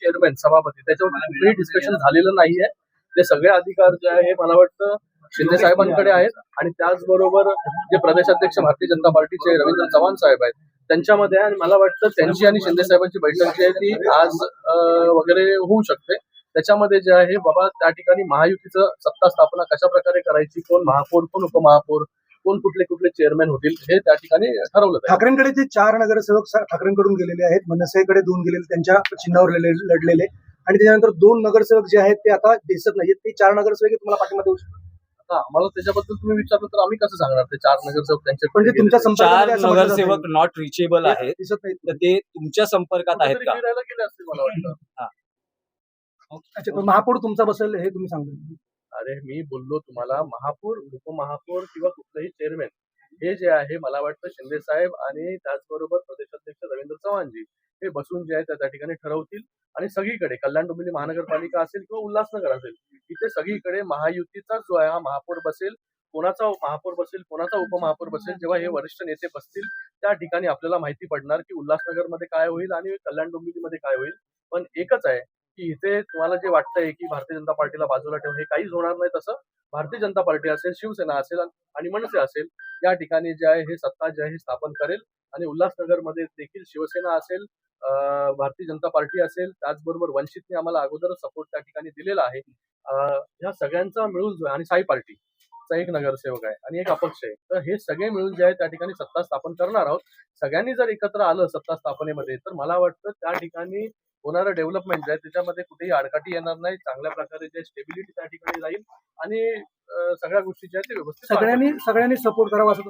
Chairman सभापती त्याच्यावर कुठेही डिस्कशन झालेलं नाहीये. ते सगळे अधिकार जे आहे मला वाटतं शिंदे साहेबांकडे आहेत आणि त्याचबरोबर जे प्रदेशाध्यक्ष भारतीय जनता पार्टीचे रवींद्र चव्हाण साहेब आहेत त्यांच्यामध्ये आहे. आणि मला वाटतं त्यांची आणि शिंदे साहेबांची बैठक जी आहे ती आज वगैरे होऊ शकते. त्याच्यामध्ये जे आहे बाबा त्या ठिकाणी महायुतीचं सत्ता स्थापना कशा प्रकारे करायची, कोण महापौर कोण उपमहापौर कोण कुठले कुठले चेअरमॅन होतील हे त्या ठिकाणी ठरवलं जाईल. ठाकरेंकडे जे 4 नगरसेवक ठाकरेंकडून गेलेले आहेत, मनसेकडे 2 गेलेले त्यांच्या चिन्हावर लढलेले आणि त्याच्यानंतर 2 नगरसेवक जे आहेत ते आता दिसत नाहीत. ते 4 नगरसेवक तुम्हाला पाठिंबा देऊ शकतात? आता आम्हाला त्याच्याबद्दल तुम्ही विचारलं तर आम्ही कसं सांगणार ते 4 नगरसेवक त्यांच्या म्हणजे तुमच्या 4 संपर्कामध्ये असं म्हटलं जातंय. नगरसेवक नॉट रिचेबल आहेत, दिसत नाहीत. तर ते तुमच्या संपर्कात आहेत कुठेतरी का? फिरायला गेले असतील मला वाटतं. अच्छा, पण महापौर तुमचा बसेल हे तुम्ही सांगता? अरे मी बोललो तुम्हाला महापौर उपमहापौर किंवा कुठलंही चेअरमॅन हे जे आहे मला वाटतं शिंदे साहेब आणि त्याचबरोबर प्रदेशाध्यक्ष रवींद्र चव्हाणजी हे बसून जे आहे त्या ठिकाणी ठरवतील. आणि सगळीकडे कल्याण डोंबिवली महानगरपालिका असेल किंवा उल्हासनगर असेल इथे सगळीकडे महायुतीचा जो आहे हा महापौर बसेल. कोणाचा महापौर बसेल कोणाचा उपमहापौर बसेल जेव्हा हे वरिष्ठ नेते बसतील त्या ठिकाणी आपल्याला माहिती पडणार की उल्हासनगरमध्ये काय होईल आणि कल्याण डोंबिवलीमध्ये काय होईल. पण एकच आहे की इथे तुम्हाला जे वाटतंय की भारतीय जनता पार्टीला बाजूला ठेवून हे काहीच होणार नाही. तसं भारतीय जनता पार्टी असेल शिवसेना असेल आणि मनसे असेल या ठिकाणी जे आहे हे सत्ता जे आहे स्थापन करेल. आणि उल्हासनगरमध्ये देखील शिवसेना असेल भारतीय जनता पार्टी असेल त्याचबरोबर वंचितने आम्हाला अगोदरच सपोर्ट त्या ठिकाणी दिलेला आहे. ह्या सगळ्यांचा मिळून जो आहे आणि साई पार्टीचा एक नगरसेवक आहे आणि एक अपक्ष आहे तर हे सगळे मिळून जे आहे त्या ठिकाणी सत्ता स्थापन करणार आहोत. सगळ्यांनी जर एकत्र आलं सत्ता स्थापनेमध्ये तर मला वाटतं त्या ठिकाणी होणारं डेव्हलपमेंट जे आहे त्याच्यामध्ये कुठेही आडकाठी येणार नाही. चांगल्या प्रकारे जे स्टेबिलिटी त्या ठिकाणी राहील आणि सगळ्या गोष्टी ज्या आहेत ते व्यवस्थित सगळ्यांनी सपोर्ट करावा असं